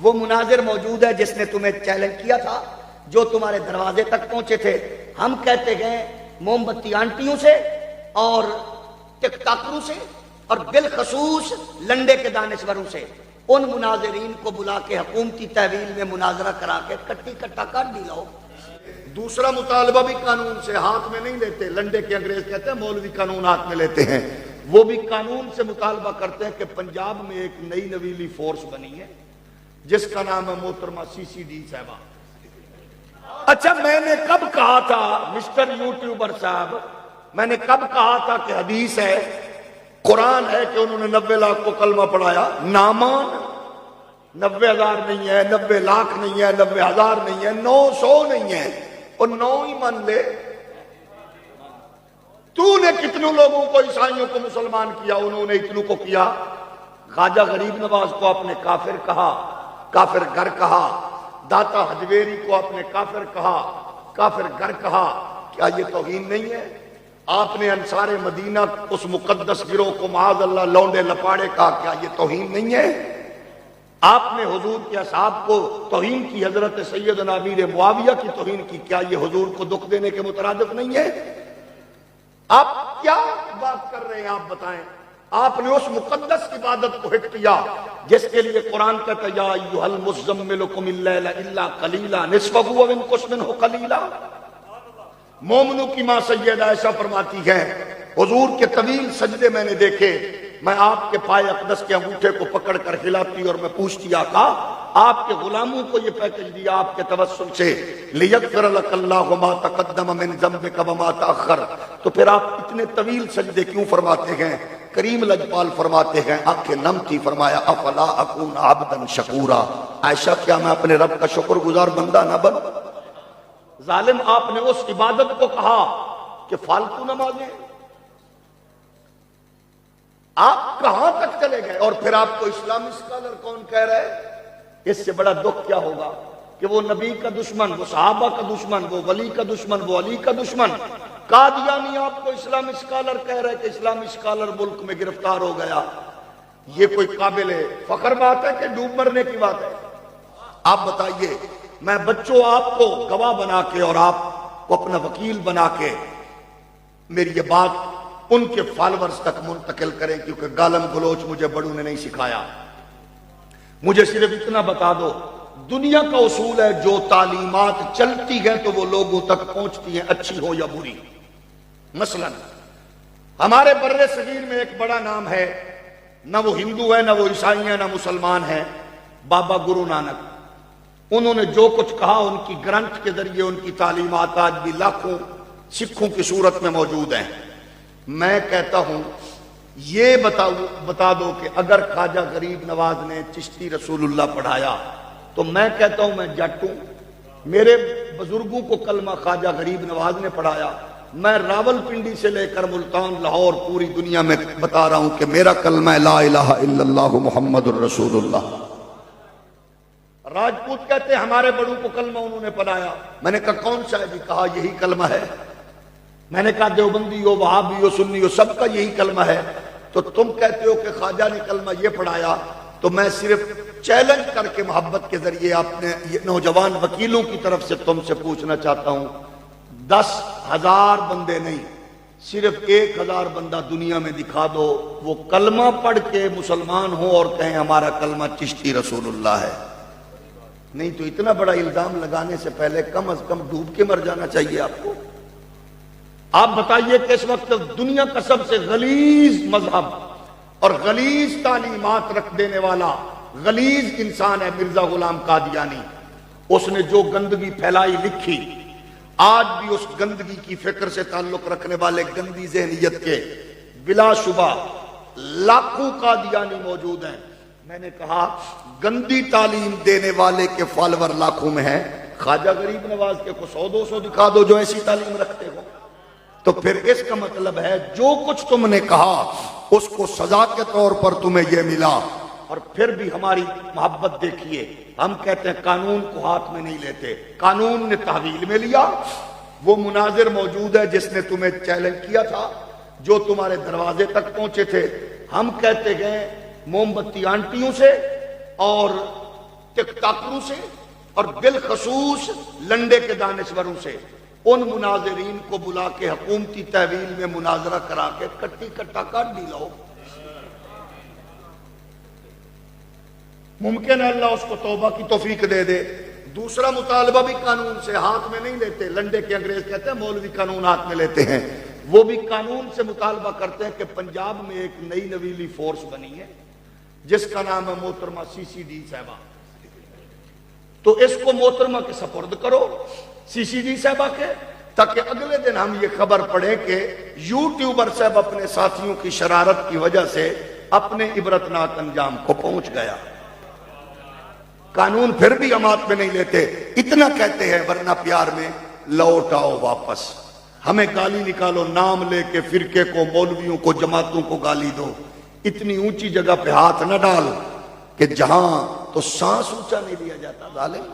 وہ مناظر موجود ہے جس نے تمہیں چیلنج کیا تھا، جو تمہارے دروازے تک پہنچے تھے. ہم کہتے ہیں موم بتی آنٹیوں سے اور ٹک ٹاکروں سے اور بالخصوص لنڈے کے دانشوروں سے. ان مناظرین کو بلا کے حکومتی تحویل میں مناظرہ کرا کے کٹی کٹا کاٹ دی لو. دوسرا مطالبہ بھی قانون سے، ہاتھ میں نہیں لیتے. لنڈے کے انگریز کہتے ہیں مولوی قانون ہاتھ میں لیتے ہیں. وہ بھی قانون سے مطالبہ کرتے ہیں کہ پنجاب میں ایک نئی نویلی فورس بنی ہے جس کا نام ہے محترمہ سی سی ڈی صاحبہ. اچھا میں نے کب کہا تھا مسٹر یوٹیوبر صاحب، میں نے کب کہا تھا کہ حدیث ہے، قرآن ہے کہ انہوں نے 90 لاکھ کو کلمہ پڑھایا؟ نامان 90,000 نہیں ہے، 90 لاکھ نہیں ہے، 90,000 نہیں ہے، 900 نہیں ہے، اور 9 ہی مان لے. تو نے کتنوں لوگوں کو عیسائیوں کو مسلمان کیا؟ انہوں نے اتنوں کو کیا. خواجہ غریب نواز کو آپ نے کافر کہا، کافر گر کہا. داتا حجویری کو آپ نے کافر کہا، کافر گر کہا. کیا یہ توہین نہیں ہے؟ آپ نے انصار مدینہ اس مقدس گروہ کو معاذ اللہ لونڈے لپاڑے کہا. کیا یہ توہین نہیں ہے؟ آپ نے حضور کے اصحاب کو توہین کی، حضرت سیدنا امیر معاویہ کی توہین کی. کیا یہ حضور کو دکھ دینے کے مترادف نہیں ہے؟ آپ کیا بات کر رہے ہیں؟ آپ بتائیں. آپ نے اس مقدس عبادت کو ہٹ کیا جس کے لیے قرآن کہتا ہے یا ایھا المزمل قم اللیل الا قلیلا نصفہ او انقص منہ قلیلا. مومنوں کی ماں سیدہ عائشہ فرماتی ہے حضور کے طویل سجدے میں نے دیکھے، میں آپ کے پائے اقدس کے انگوٹھے کو پکڑ کر ہلاتی اور میں پوچھتی آقا آپ کے غلاموں کو یہ پیکج دیا آپ کے توسل سے لیغفر لک اللہ ما تقدم من ذنبک وما تاخر، تو پھر آپ اتنے طویل سجدے کیوں فرماتے ہیں؟ کریم لجپال فرماتے ہیں آنکھیں نم تھی، فرمایا افلا اکون عبدا شکورا. عائشہ کیا میں اپنے رب کا شکر گزار بندہ نہ بن؟ ظالم آپ نے اس عبادت کو کہا کہ فالتو نمازیں. آپ کہاں تک چلے گئے؟ اور پھر آپ کو اسلامی اسکالر کون کہہ رہا ہے؟ اس سے بڑا دکھ کیا ہوگا کہ وہ نبی کا دشمن، وہ صحابہ کا دشمن، وہ ولی کا دشمن، وہ علی کا دشمن قادیانی آپ کو اسلامی اسکالر کہہ رہے کہ اسلامی اسکالر ملک میں گرفتار ہو گیا. یہ کوئی قابل فخر بات ہے کہ ڈوب مرنے کی بات ہے؟ آپ بتائیے. میں بچوں آپ کو گواہ بنا کے اور آپ کو اپنا وکیل بنا کے میری یہ بات ان کے فالورز تک منتقل کریں، کیونکہ گالم گلوچ مجھے بڑوں نے نہیں سکھایا. مجھے صرف اتنا بتا دو، دنیا کا اصول ہے جو تعلیمات چلتی ہیں تو وہ لوگوں تک پہنچتی ہیں، اچھی ہو یا بری. مثلا ہمارے بر صغیر میں ایک بڑا نام ہے، نہ وہ ہندو ہے، نہ وہ عیسائی ہیں، نہ مسلمان ہیں، بابا گرو نانک. انہوں نے جو کچھ کہا ان کی گرنتھ کے ذریعے ان کی تعلیمات آج بھی لاکھوں سکھوں کی صورت میں موجود ہیں. میں کہتا ہوں یہ بتا دو کہ اگر خواجہ غریب نواز نے چشتی رسول اللہ پڑھایا تو میں کہتا ہوں میں جٹ ہوں. میرے بزرگوں کو کلمہ خواجہ غریب نواز نے پڑھایا. میں راول پنڈی سے لے کر ملتان، لاہور، پوری دنیا میں بتا رہا ہوں کہ میرا کلمہ لا الہ الا اللہ محمد الرسول اللہ. راجپوت کہتے ہیں ہمارے بڑوں کو کلمہ انہوں نے پڑھایا. میں نے کہا کون سا ہے جی؟ کہا یہی کلمہ ہے. میں نے کہا دیوبندی ہو، وہابی ہو، سنی ہو، سب کا یہی کلمہ ہے. تو تم کہتے ہو کہ خواجہ نے کلمہ یہ پڑھایا. تو میں صرف چیلنج کر کے محبت کے ذریعے اپنے نوجوان وکیلوں کی طرف سے تم سے پوچھنا چاہتا ہوں، 10,000 بندے نہیں، صرف 1,000 بندہ دنیا میں دکھا دو وہ کلمہ پڑھ کے مسلمان ہو اور کہیں ہمارا کلمہ چشتی رسول اللہ ہے. نہیں تو اتنا بڑا الزام لگانے سے پہلے کم از کم ڈوب کے مر جانا چاہیے آپ کو. آپ بتائیے کہ اس وقت دنیا کا سب سے غلیظ مذہب اور غلیظ تعلیمات رکھ دینے والا غلیظ انسان ہے مرزا غلام قادیانی. اس نے جو گندگی پھیلائی لکھی، آج بھی اس گندگی کی فکر سے تعلق رکھنے والے گندی ذہنیت کے بلا شبہ لاکھوں قادیانی موجود ہیں. میں نے کہا گندی تعلیم دینے والے کے فالوور لاکھوں میں ہیں، خواجہ غریب نواز کے کو 100-200 دکھا دو جو ایسی تعلیم رکھتے ہو. تو پھر اس کا مطلب ہے جو کچھ تم نے کہا اس کو سزا کے طور پر تمہیں یہ ملا. اور پھر بھی ہماری محبت دیکھیے، ہم کہتے ہیں قانون کو ہاتھ میں نہیں لیتے، قانون نے تحویل میں لیا. وہ مناظر موجود ہے جس نے تمہیں چیلنج کیا تھا، جو تمہارے دروازے تک پہنچے تھے. ہم کہتے ہیں موم بتی آنٹیوں سے اور ٹک ٹاکروں سے اور بالخصوص لنڈے کے دانشوروں سے ان مناظرین کو بلا کے حکومتی تحویل میں مناظرہ کرا کے کٹی کٹا کاٹ بھی لو. ممکن ہے اللہ اس کو توبہ کی توفیق دے دے. دوسرا مطالبہ بھی قانون سے، ہاتھ میں نہیں لیتے. لنڈے کے انگریز کہتے ہیں مولوی قانون ہاتھ میں لیتے ہیں. وہ بھی قانون سے مطالبہ کرتے ہیں کہ پنجاب میں ایک نئی نویلی فورس بنی ہے جس کا نام ہے محترمہ سی سی ڈی صاحبہ. تو اس کو محترمہ کے سپرد کرو، سی سی ڈی صاحبہ کے، تاکہ اگلے دن ہم یہ خبر پڑھیں کہ یوٹیوبر صاحب اپنے ساتھیوں کی شرارت کی وجہ سے اپنے عبرتناک انجام کو پہنچ گیا. قانون پھر بھی ہم ہاتھ میں نہیں لیتے. اتنا کہتے ہیں ورنہ پیار میں لوٹ آؤ واپس. ہمیں گالی نکالو، نام لے کے فرقے کو، مولویوں کو، جماعتوں کو گالی دو. اتنی اونچی جگہ پہ ہاتھ نہ ڈال کہ جہاں تو سانس اونچا نہیں لیا جاتا ظالم.